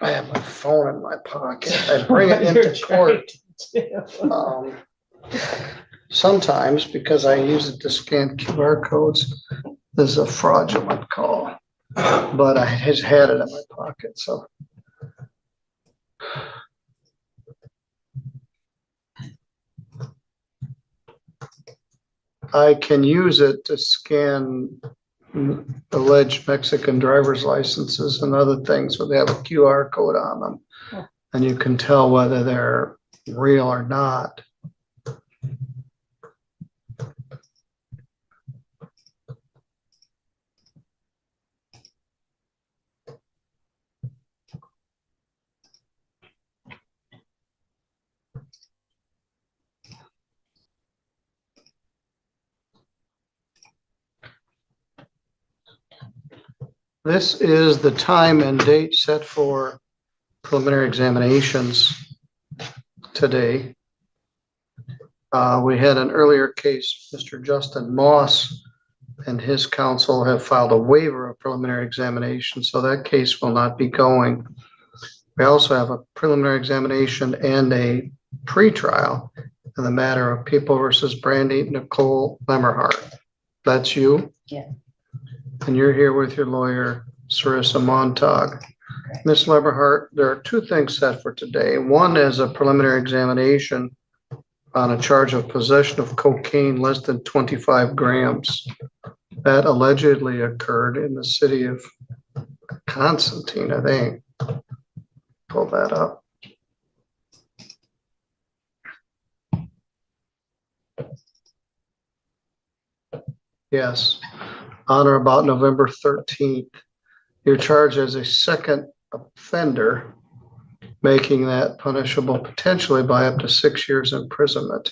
I have my phone in my pocket. I bring it into court. Sometimes because I use it to scan QR codes, this is a fraudulent call, but I just had it in my pocket, so. I can use it to scan alleged Mexican driver's licenses and other things where they have a QR code on them. And you can tell whether they're real or not. This is the time and date set for preliminary examinations today. We had an earlier case, Mr. Justin Moss and his counsel have filed a waiver of preliminary examination, so that case will not be going. We also have a preliminary examination and a pretrial in the matter of People versus Brandy Nicole Lemmerhart. That's you? Yeah. And you're here with your lawyer, Sarissa Montag. Ms. Lemmerhart, there are two things set for today. One is a preliminary examination on a charge of possession of cocaine less than 25 grams. That allegedly occurred in the city of Constantine, I think. Pull that up. Yes, on or about November 13th. You're charged as a second offender, making that punishable potentially by up to 6 years imprisonment.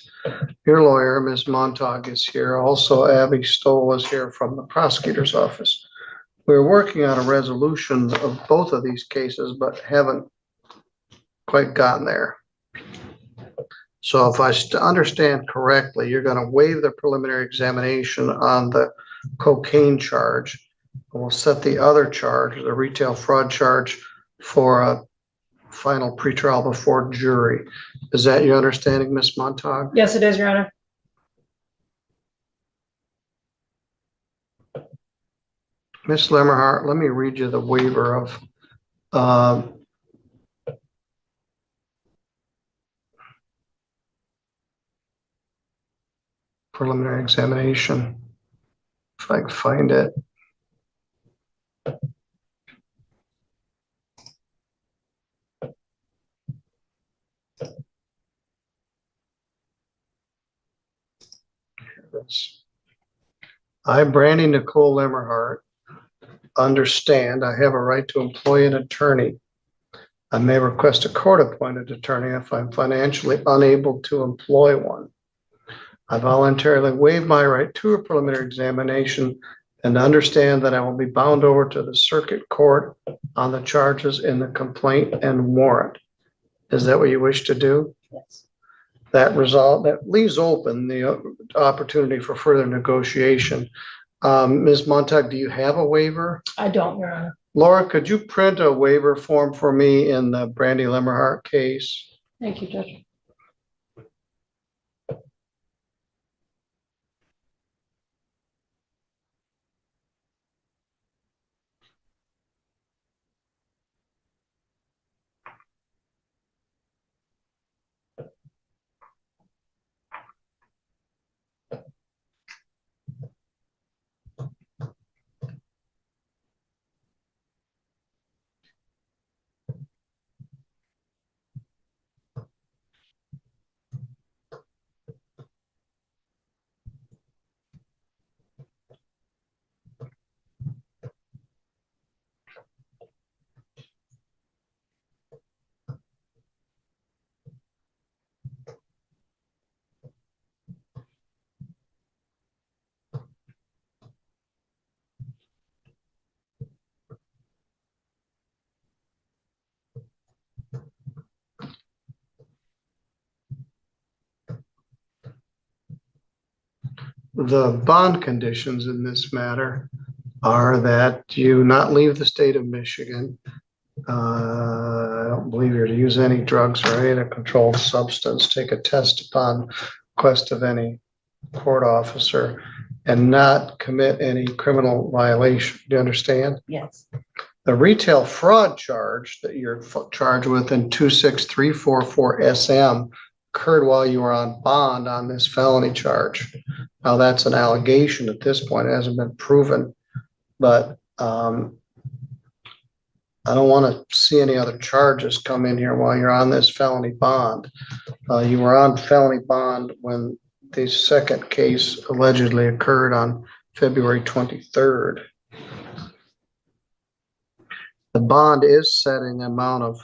Your lawyer, Ms. Montag, is here. Also, Abby Stoll is here from the prosecutor's office. We're working on a resolution of both of these cases, but haven't quite gotten there. So if I understand correctly, you're going to waive the preliminary examination on the cocaine charge. We'll set the other charge, the retail fraud charge, for a final pretrial before jury. Is that your understanding, Ms. Montag? Yes, it is, Your Honor. Ms. Lemmerhart, let me read you the waiver of preliminary examination, if I can find it. I, Brandy Nicole Lemmerhart, understand I have a right to employ an attorney. I may request a court-appointed attorney if I'm financially unable to employ one. I voluntarily waive my right to a preliminary examination and understand that I will be bound over to the circuit court on the charges in the complaint and warrant. Is that what you wish to do? Yes. That leaves open the opportunity for further negotiation. Ms. Montag, do you have a waiver? I don't, Your Honor. Laura, could you print a waiver form for me in the Brandy Lemmerhart case? Thank you, Judge. The bond conditions in this matter are that you not leave the state of Michigan, I don't believe you're to use any drugs or any other controlled substance, take a test upon request of any court officer, and not commit any criminal violation. Do you understand? Yes. The retail fraud charge that you're charged with in 26344 SM occurred while you were on bond on this felony charge. Now, that's an allegation at this point. It hasn't been proven, but I don't want to see any other charges come in here while you're on this felony bond. You were on felony bond when the second case allegedly occurred on February 23rd. The bond is setting an amount of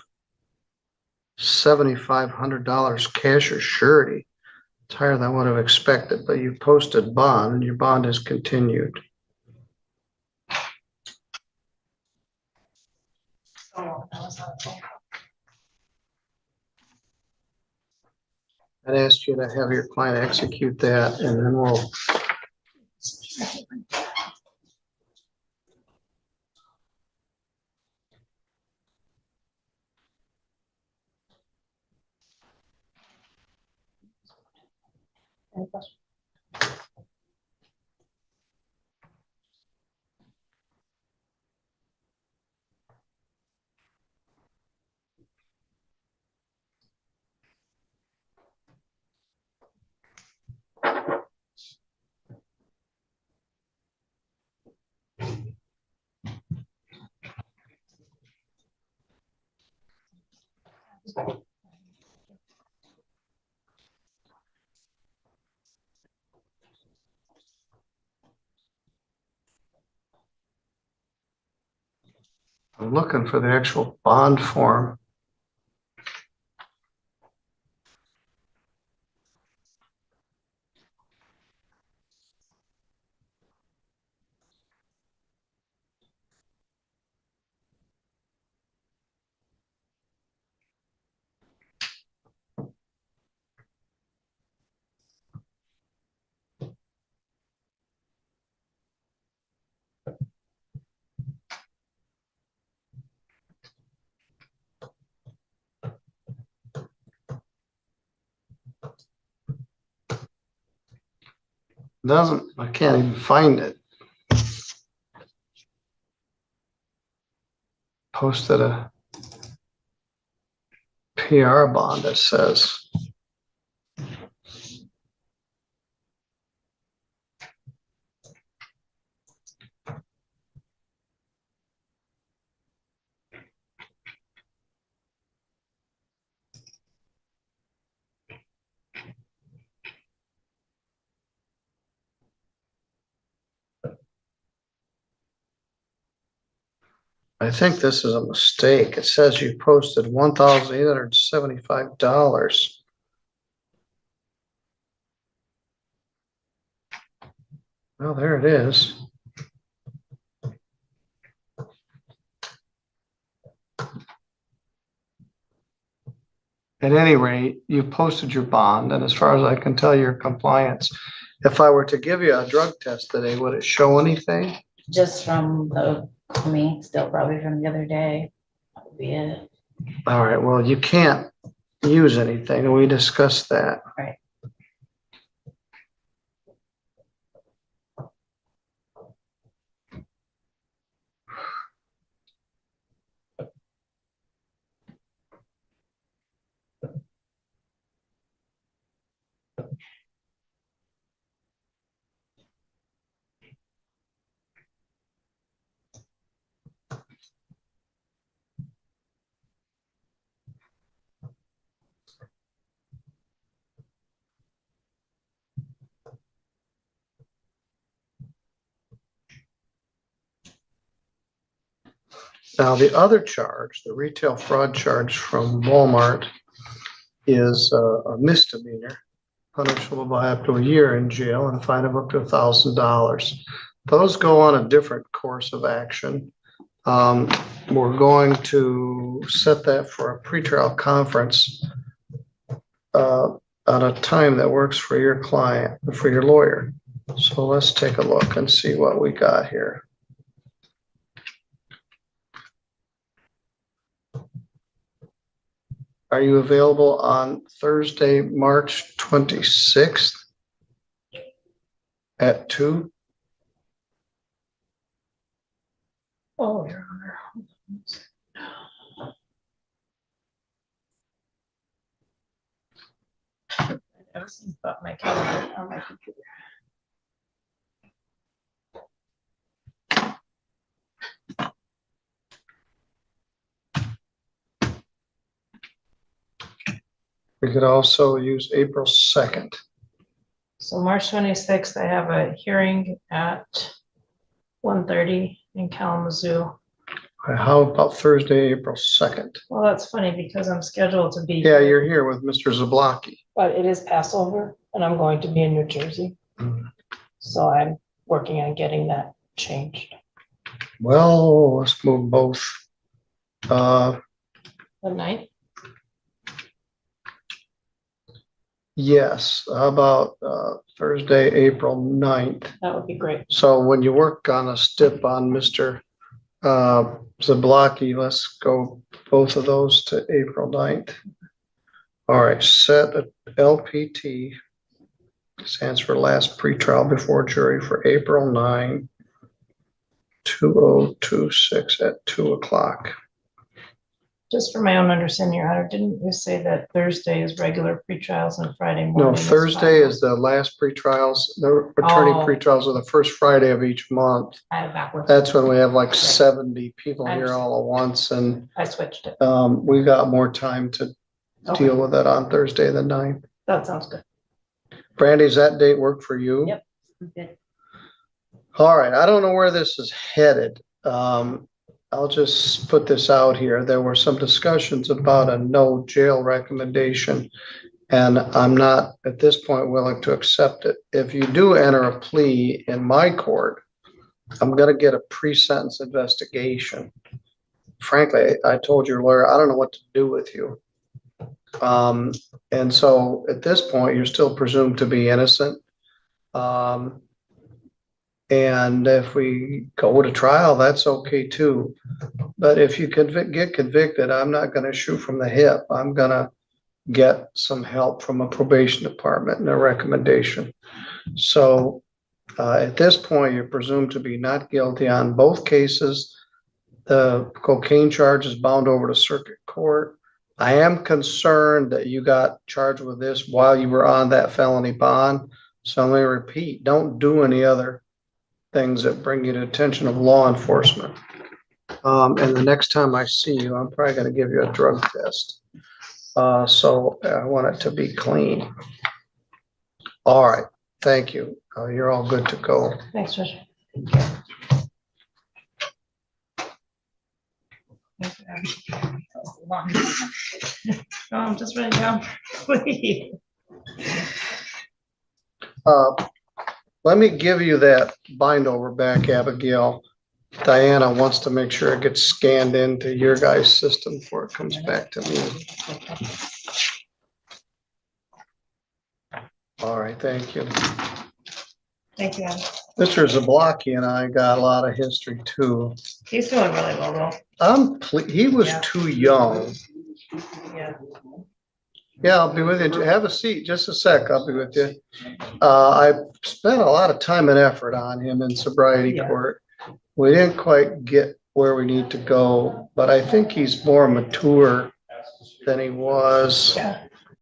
$7,500 cash or surety. It's higher than I would have expected, but you posted bond and your bond is continued. I'd ask you to have your client execute that, and then we'll. Any questions? I'm looking for the actual bond form. I can't even find it. Posted a PR bond that says. I think this is a mistake. It says you posted $1,875. Well, there it is. At any rate, you posted your bond, and as far as I can tell, your compliance. If I were to give you a drug test today, would it show anything? Just from me, still probably from the other day. That would be it. All right, well, you can't use anything, and we discussed that. Right. Now, the other charge, the retail fraud charge from Walmart, is a misdemeanor, punishable by up to a year in jail and a fine of up to $1,000. Those go on a different course of action. We're going to set that for a pretrial conference at a time that works for your client, for your lawyer. So let's take a look and see what we got here. Are you available on Thursday, March 26th at 2? Oh, Your Honor. I was about my calendar on my computer. We could also use April 2nd. So March 26th, I have a hearing at 1:30 in Kalamazoo. How about Thursday, April 2nd? Well, that's funny because I'm scheduled to be. Yeah, you're here with Mr. Zablocki. But it is Passover and I'm going to be in New Jersey. Mm. So I'm working on getting that changed. Well, let's move both. The 9th? Yes, how about Thursday, April 9th? That would be great. So when you work on a stip on Mr. Zablocki, let's go both of those to April 9th. All right, set a LPT, stands for last pretrial before jury, for April 9, 2026 at 2 o'clock. Just for my own understanding, Your Honor, didn't you say that Thursday is regular pretrials and Friday morning? No, is Thursday final? is the last pretrials. The attorney Oh. pretrials are the first Friday of each month. I have backwards. That's when we have like 70 people I here all at once, and I switched it. we got more time to Okay. deal with it on Thursday the 9th. That sounds good. Brandy, does that date work for you? Yep. Okay. All right, I don't know where this is headed. I'll just put this out here. There were some discussions about a no jail recommendation, and I'm not at this point willing to accept it. If you do enter a plea in my court, I'm gonna get a pre-sentence investigation. Frankly, I told your lawyer, I don't know what to do with you. And so at this point, you're still presumed to be innocent. And if we go to trial, that's okay too. But if you get convicted, I'm not gonna shoot from the hip. I'm gonna get some help from a probation department and a recommendation. So at this point, you're presumed to be not guilty on both cases. The cocaine charge is bound over to circuit court. I am concerned that you got charged with this while you were on that felony bond. So I'm going to repeat, don't do any other things that bring you to attention of law enforcement. And the next time I see you, I'm probably going to give you a drug test. So I want it to be clean. All right. Thank you. You're all good to go. Thanks, Judge. No, I'm just writing down. Please. Let me give you that bind over back, Abigail. Diana wants to make sure it gets scanned into your guys' system before it comes back to me. All right, thank you. Thank you, Adam. Mr. Zablocki and I got a lot of history too. He's doing really well, though. He was Yeah. too young. Yeah. Yeah, I'll be with you. Have a seat, just a sec. I'll be with you. I spent a lot of time and effort on him in sobriety Yeah. court. We didn't quite get where we need to go, but I think he's more mature than he was. Yeah.